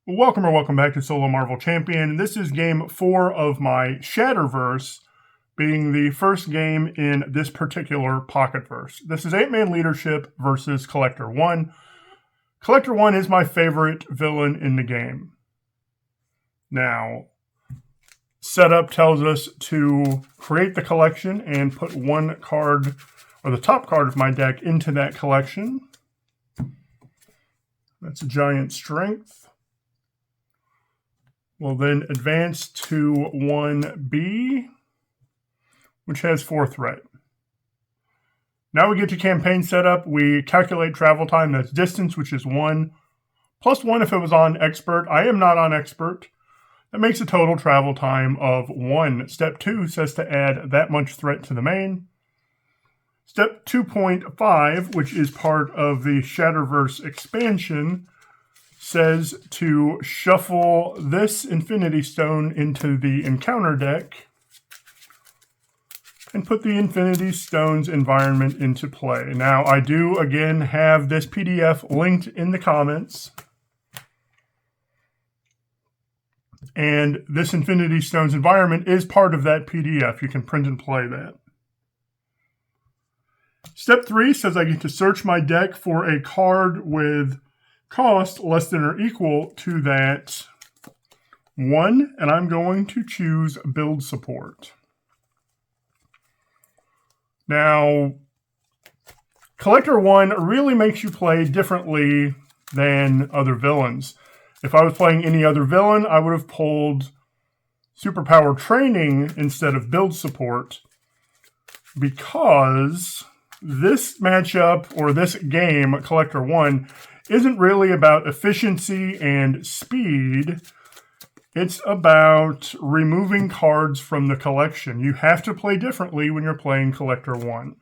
Welcome or welcome back to Solo Marvel Champion. This is game 4 of my Shatterverse, being the first game in this particular pocketverse. This is 8-man leadership versus Collector 1. Collector 1 is my favorite villain in the game. Now, setup tells us to create the collection and put one card, or the top card of my deck, into that collection. That's a giant strength. We'll then advance to 1B, which has 4 threat. Now we get to campaign setup. We calculate travel time. That's distance, which is 1, plus 1 if it was on expert. I am not on expert. That makes a total travel time of 1. Step 2 says to add that much threat to the main. Step 2.5, which is part of the Shatterverse expansion, says to shuffle this Infinity Stone into the encounter deck and put the Infinity Stone's environment into play. Now, I do, again, have this PDF linked in the comments. And this Infinity Stone's environment is part of that PDF. You can print and play that. Step 3 says I get to search my deck for a card with cost less than or equal to that 1, and I'm going to choose build support. Now, Collector 1 really makes you play differently than other villains. If I was playing any other villain, I would have pulled Superpower Training instead of build support, because this matchup, or this game, Collector 1, isn't really about efficiency and speed. It's about removing cards from the collection. You have to play differently when you're playing Collector 1.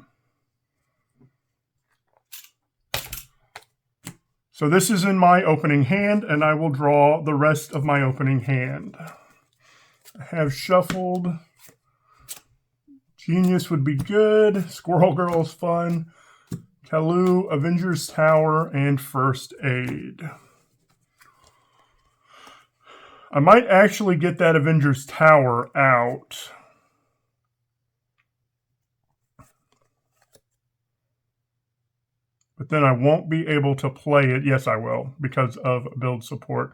So this is in my opening hand, and I will draw the rest of my opening hand. I have shuffled. Genius would be good. Squirrel Girl's fun. Kalu, Avengers Tower, and First Aid. I might actually get that Avengers Tower out. But then I won't be able to play it. Yes, I will, because of build support.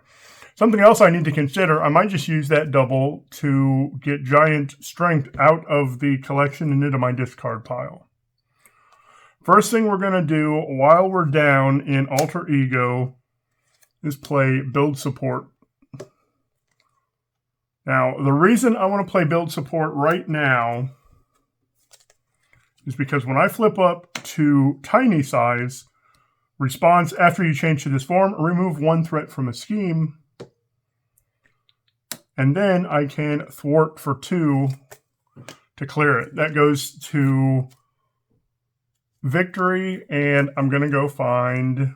Something else I need to consider, I might just use that double to get Giant Strength out of the collection and into my discard pile. First thing we're going to do while we're down in Alter Ego is play build support. Now, the reason I want to play build support right now is because when I flip up to tiny size, response after you change to this form, remove 1 threat from a scheme, and then I can thwart for 2 to clear it. That goes to Victory, and I'm going to go find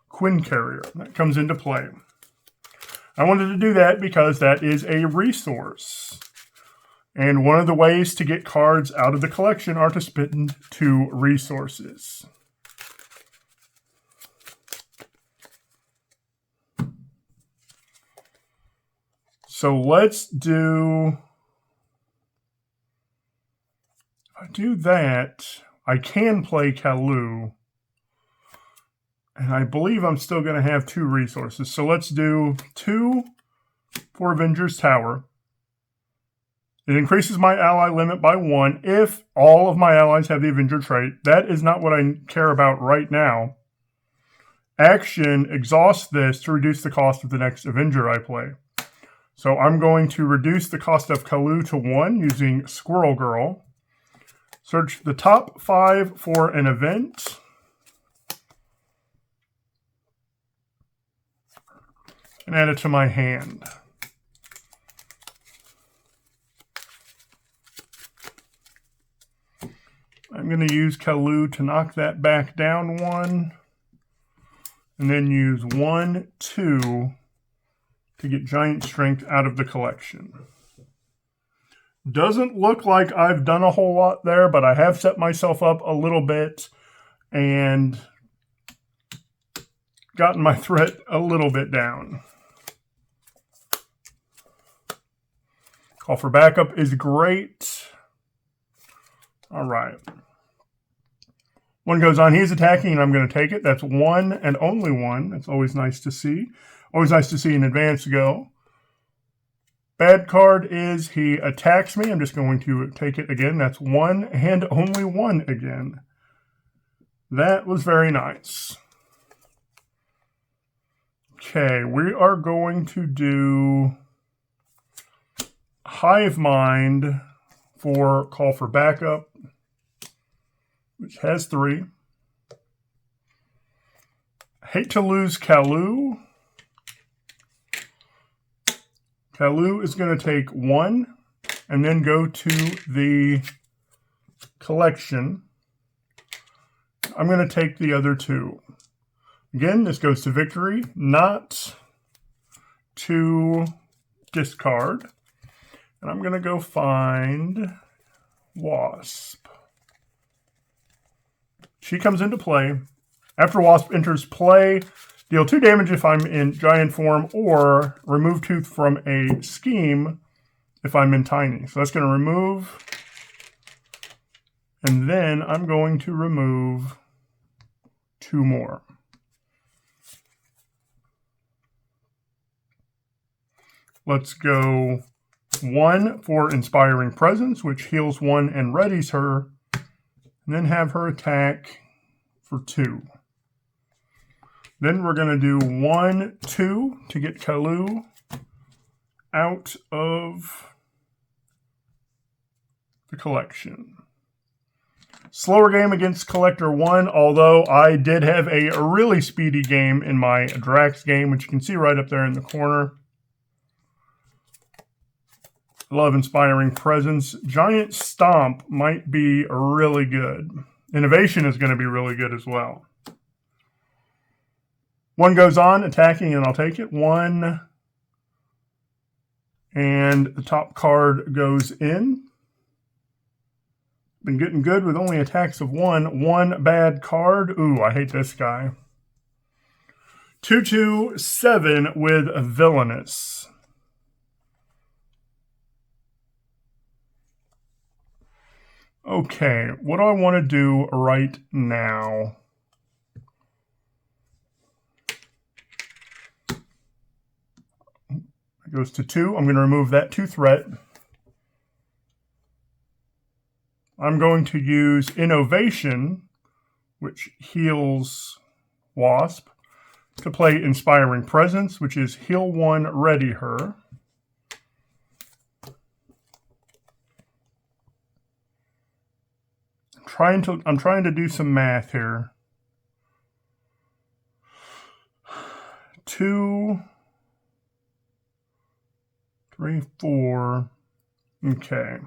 Quinn Carrier. That comes into play. I wanted to do that because that is a resource. And one of the ways to get cards out of the collection are to spend 2 resources. So let's do... If I do that, I can play Kalu, and I believe I'm still going to have 2 resources. So let's do 2 for Avengers Tower. It increases my ally limit by 1 if all of my allies have the Avenger trait. That is not what I care about right now. Action, exhaust this to reduce the cost of the next Avenger I play. So I'm going to reduce the cost of Kalu to 1 using Squirrel Girl. Search the top 5 for an event. And add it to my hand. I'm going to use Kalu to knock that back down 1. And then use 1, 2 to get Giant Strength out of the collection. Doesn't look like I've done a whole lot there, but I have set myself up a little bit and gotten my threat a little bit down. Call for backup is great. All right. One goes on. He's attacking, and I'm going to take it. That's one and only one. That's always nice to see. Always nice to see an advance go. Bad card is he attacks me. I'm just going to take it again. That's one and only one again. That was very nice. Okay, we are going to do Hive Mind for Call for Backup, which has 3. Hate to lose Kalu. Kalu is going to take 1 and then go to the collection. I'm going to take the other 2. Again, this goes to victory, not to discard. And I'm going to go find Wasp. She comes into play. After Wasp enters play, deal 2 damage if I'm in giant form, or remove 2 from a scheme if I'm in tiny. So that's going to remove. And then I'm going to remove 2 more. Let's go 1 for Inspiring Presence, which heals 1 and readies her. And then have her attack for 2. Then we're going to do 1, 2 to get Kalu out of the collection. Slower game against Collector 1, although I did have a really speedy game in my Drax game, which you can see right up there in the corner. Love Inspiring Presence. Giant Stomp might be really good. Innovation is going to be really good as well. 1 goes on, attacking, and I'll take it. 1. And the top card goes in. Been getting good with only attacks of 1. 1 bad card. Ooh, I hate this guy. 2/2/7 with Villainous. Okay, what do I want to do right now? It goes to 2. I'm going to remove that 2 threat. I'm going to use Innovation, which heals Wasp, to play Inspiring Presence, which is heal 1, ready her. I'm trying to do some math here. 2, 3, 4. Okay.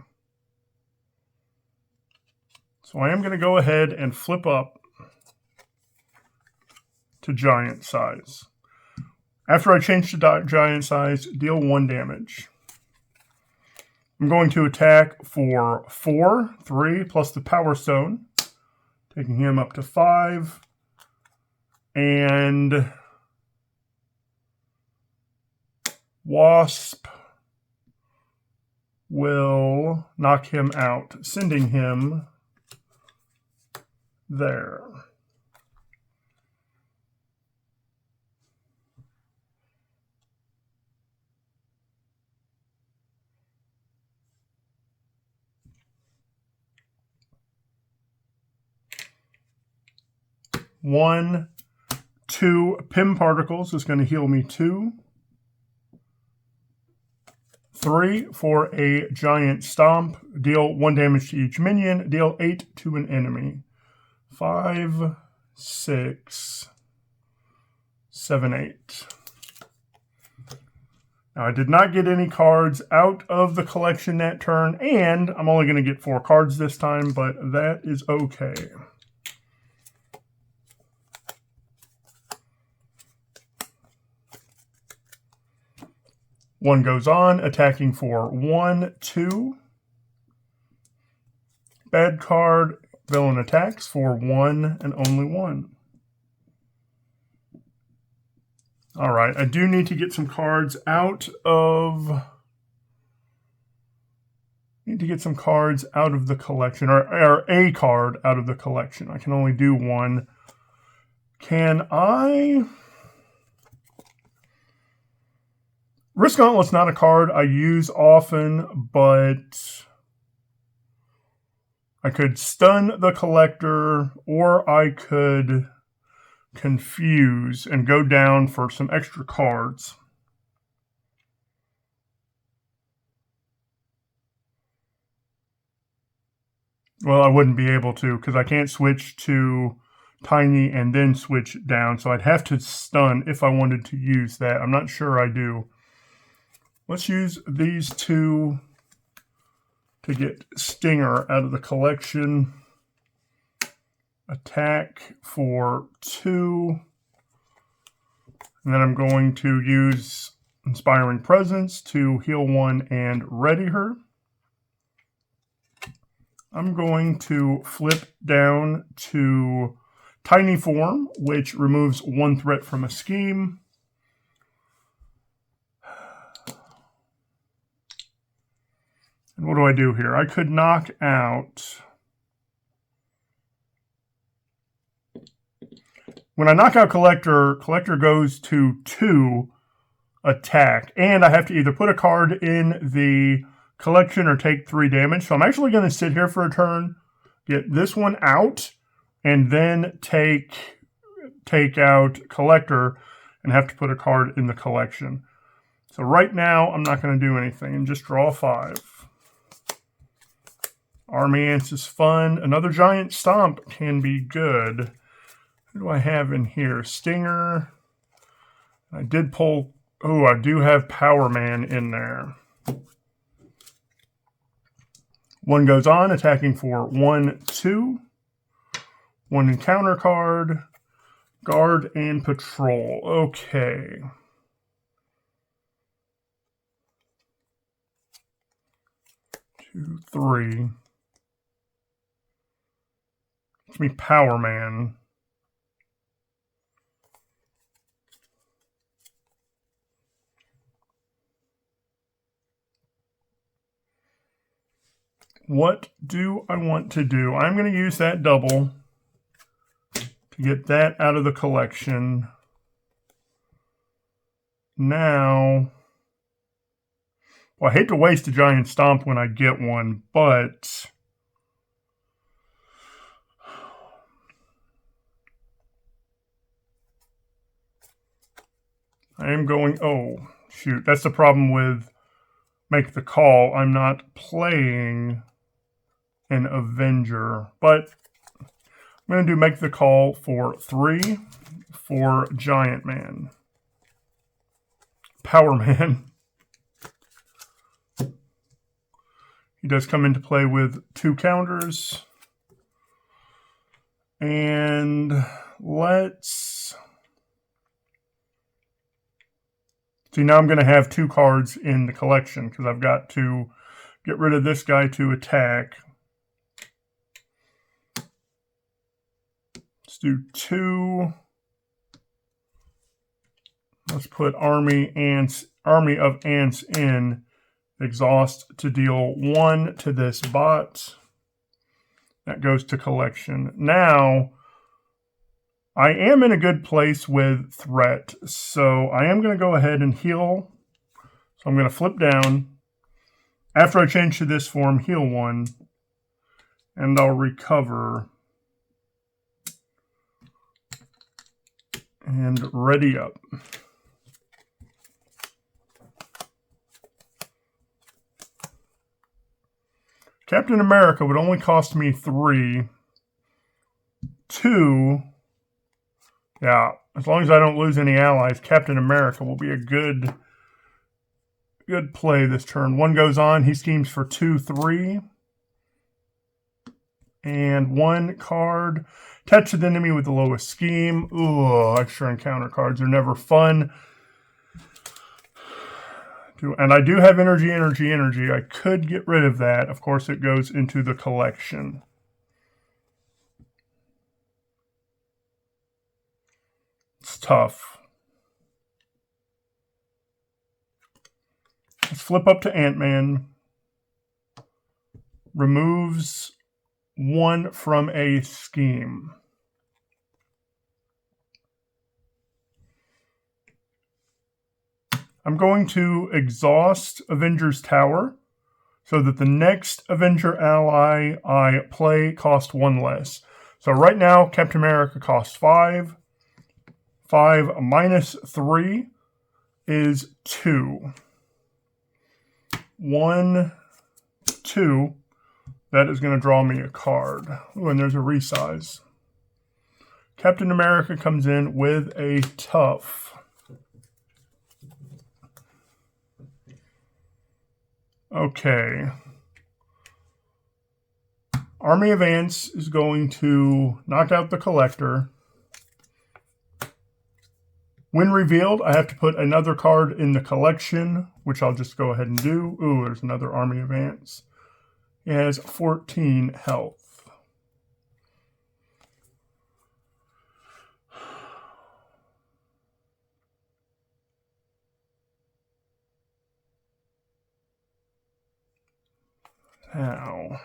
So I am going to go ahead and flip up to giant size. After I change to giant size, deal 1 damage. I'm going to attack for 4, 3, plus the Power Stone, taking him up to 5. And Wasp will knock him out, sending him there. One, 2 Pim Particles is going to heal me 2. 3 for a Giant Stomp. Deal 1 damage to each minion. Deal 8 to an enemy. 5, 6, 7, 8. Now, I did not get any cards out of the collection that turn, and I'm only going to get 4 cards this time, but that is okay. One goes on, attacking for 1, 2. Bad card, villain attacks for 1 and only 1. All right, I do need to get some cards out of Need to get some cards out of the collection, or a card out of the collection. I can only do one. Can I... Risk Gauntlet's not a card I use often, but I could stun the collector, or I could confuse and go down for some extra cards. Well, I wouldn't be able to because I can't switch to tiny and then switch down. So I'd have to stun if I wanted to use that. I'm not sure I do. Let's use these two to get Stinger out of the collection. Attack for 2. And then I'm going to use Inspiring Presence to heal 1 and ready her. I'm going to flip down to Tiny Form, which removes 1 threat from a scheme. And what do I do here? I could knock out... When I knock out Collector, Collector goes to 2 attack. And I have to either put a card in the collection or take 3 damage. So I'm actually going to sit here for a turn, get this one out, and then take out Collector and have to put a card in the collection. So right now, I'm not going to do anything and just draw 5. Army Ants is fun. Another Giant Stomp can be good. What do I have in here? Stinger. I did pull... Oh, I do have Power Man in there. 1 goes on, attacking for 1, 2. 1 encounter card. Guard and Patrol. Okay. Two, 3. Give me Power Man. What do I want to do? I'm going to use that double to get that out of the collection. Now, well, I hate to waste a Giant Stomp when I get one, but I am going, oh, shoot, that's the problem with Make the Call. I'm not playing an Avenger, but I'm going to do Make the Call for 3 for Giant Man. Power Man. He does come into play with 2 counters. And let's... See, now I'm going to have 2 cards in the collection because I've got to get rid of this guy to attack. Let's do 2. Let's put Army of Ants in. Exhaust to deal 1 to this bot. That goes to collection. Now, I am in a good place with threat, so I am going to go ahead and heal. So I'm going to flip down. After I change to this form, heal 1. And I'll recover. And ready up. Captain America would only cost me 3. 2. Yeah, as long as I don't lose any allies, Captain America will be a good play this turn. 1 goes on. He schemes for 2, 3. And 1 card. Attach the enemy with the lowest scheme. Ooh, extra encounter cards are never fun. And I do have energy. I could get rid of that. Of course, it goes into the collection. It's tough. Let's flip up to Ant-Man. removes 1 from a scheme. I'm going to exhaust Avenger's Tower so that the next Avenger ally I play costs 1 less. So right now, Captain America costs 5. 5 minus 3 is 2. 1, 2. That is going to draw me a card. Ooh, and there's a resize. Captain America comes in with a tough. Okay. Army of Ants is going to knock out the Collector. When revealed, I have to put another card in the collection, which I'll just go ahead and do. Ooh, there's another Army of Ants. It has 14 health. Now,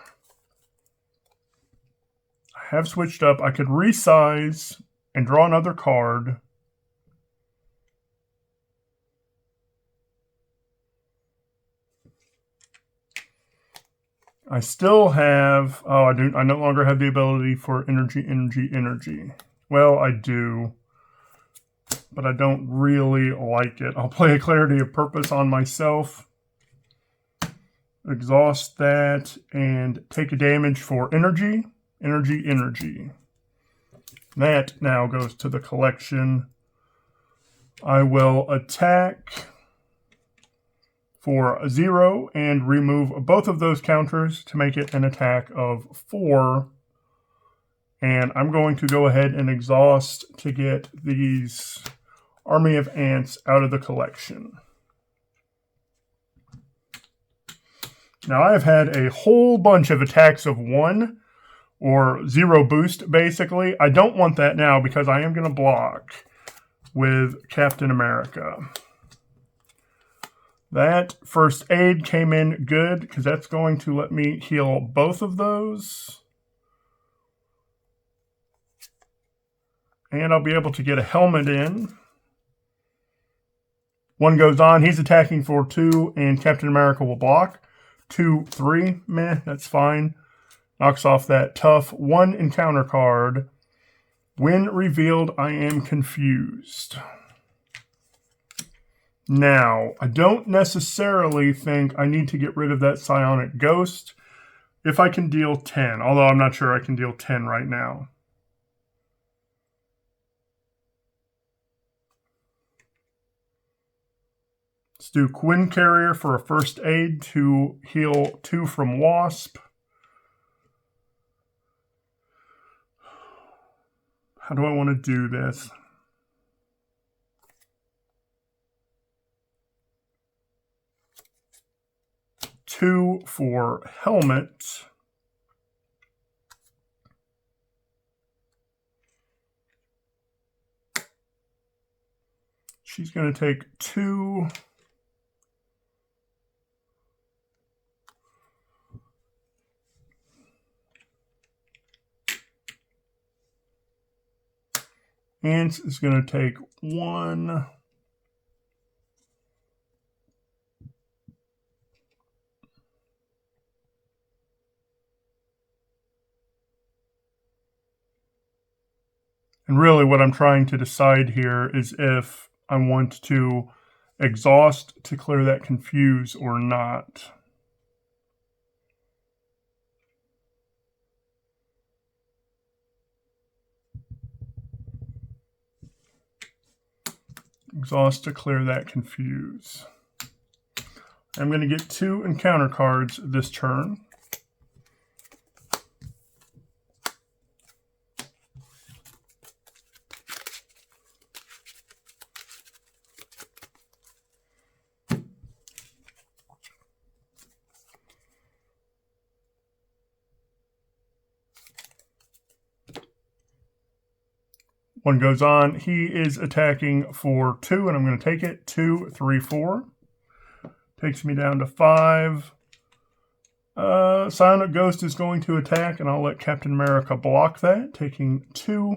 I have switched up. I could resize and draw another card. I still have, I no longer have the ability for energy. Well, I do, but I don't really like it. I'll play a Clarity of Purpose on myself. Exhaust that and take a damage for energy. That now goes to the collection. I will attack for 0 and remove both of those counters to make it an attack of 4. And I'm going to go ahead and exhaust to get these Army of Ants out of the collection. Now, I have had a whole bunch of attacks of 1 or 0 boost, basically. I don't want that now because I am going to block with Captain America. That first aid came in good because that's going to let me heal both of those. And I'll be able to get a helmet in. 1 goes on. He's attacking for 2, and Captain America will block. 2, 3, meh, that's fine. Knocks off that tough 1 encounter card. When revealed, I am confused. Now, I don't necessarily think I need to get rid of that Psionic Ghost if I can deal 10, although I'm not sure I can deal 10 right now. Let's do Quinn Carrier for a first aid to heal 2 from Wasp. How do I want to do this? Two for helmet. She's going to take 2. Ants is going to take 1. And really what I'm trying to decide here is if I want to exhaust to clear that confuse or not. Exhaust to clear that confuse. I'm going to get 2 encounter cards this turn. One goes on. He is attacking for 2, and I'm going to take it. 2, 3, 4. Takes me down to 5. Silent Ghost is going to attack, and I'll let Captain America block that, taking two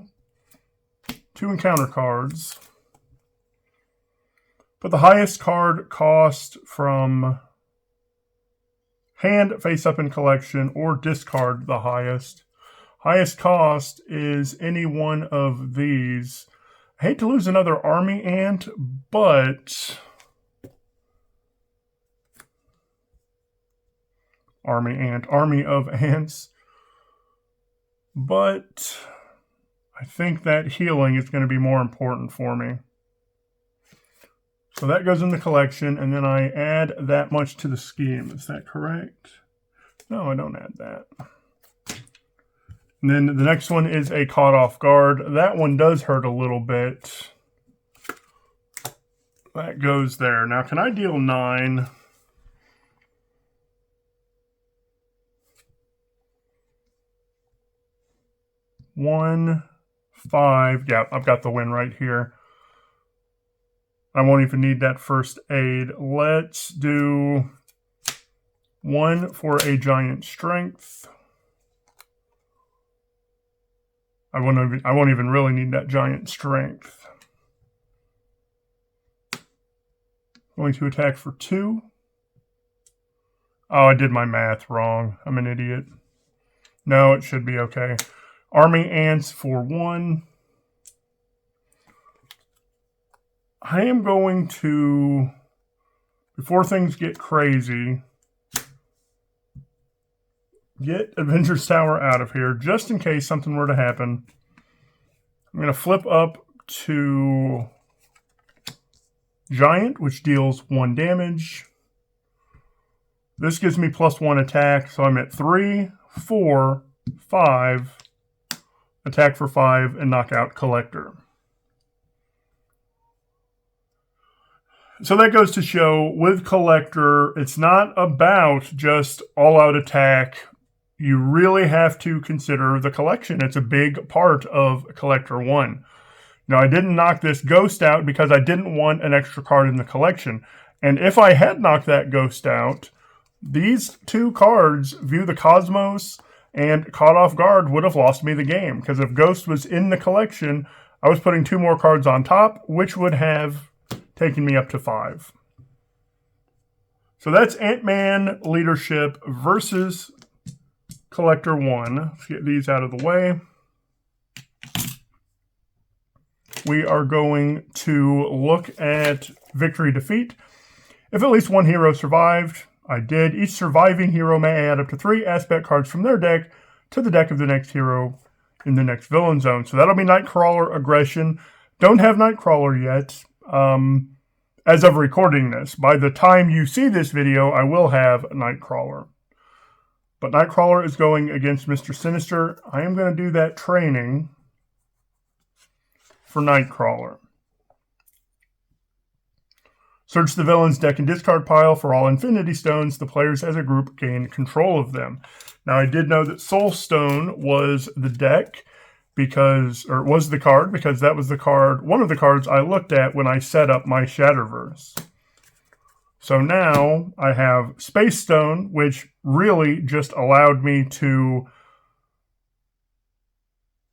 encounter cards. Put the highest card cost from hand face up in collection, or discard the highest. Highest cost is any one of these. I hate to lose another army ant, but army of ants. But I think that healing is going to be more important for me. So that goes in the collection, and then I add that much to the scheme. Is that correct? No, I don't add that. And then the next one is a Caught Off Guard. That one does hurt a little bit. That goes there. Now, can I deal 9? One, 5. Yeah, I've got the win right here. I won't even need that first aid. Let's do 1 for a giant strength. I won't even really need that giant strength. Going to attack for 2. Oh, I did my math wrong. I'm an idiot. No, it should be okay. Army ants for 1. I am going to, before things get crazy, get Avengers Tower out of here, just in case something were to happen. I'm going to flip up to Giant, which deals 1 damage. This gives me +1 attack, so I'm at 3, 4, 5, attack for 5, and knock out Collector. So that goes to show, with Collector, it's not about just all-out attack. You really have to consider the collection. It's a big part of Collector 1. Now, I didn't knock this Ghost out because I didn't want an extra card in the collection. And if I had knocked that Ghost out, these 2 cards, View the Cosmos and Caught Off Guard, would have lost me the game. Because if Ghost was in the collection, I was putting 2 more cards on top, which would have taking me up to 5. So that's Ant-Man Leadership versus Collector 1. Let's get these out of the way. We are going to look at Victory Defeat. If at least 1 hero survived, I did. Each surviving hero may add up to 3 aspect cards from their deck to the deck of the next hero in the next villain zone. So that'll be Nightcrawler Aggression. Don't have Nightcrawler yet. As of recording this, by the time you see this video, I will have Nightcrawler. But Nightcrawler is going against Mr. Sinister. I am going to do that training for Nightcrawler. Search the villain's deck and discard pile for all Infinity Stones. The players as a group gain control of them. Now, I did know that Soul Stone was the deck, was the card, because that was the card, one of the cards I looked at when I set up my Shatterverse. So now I have Space Stone, which really just allowed me to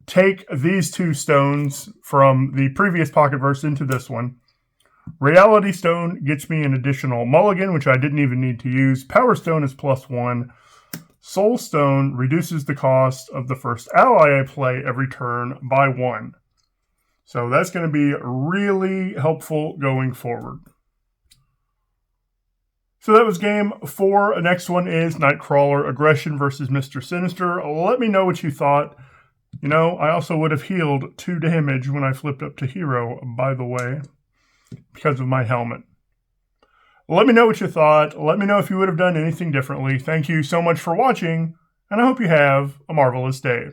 take these 2 stones from the previous Pocketverse into this one. Reality Stone gets me an additional mulligan, which I didn't even need to use. Power Stone is +1. Soul Stone reduces the cost of the first ally I play every turn by 1. So that's going to be really helpful going forward. So that was game 4. The next one is Nightcrawler Aggression versus Mr. Sinister. Let me know what you thought. You know, I also would have healed 2 damage when I flipped up to hero, by the way, because of my helmet. Let me know what you thought. Let me know if you would have done anything differently. Thank you so much for watching, and I hope you have a marvelous day.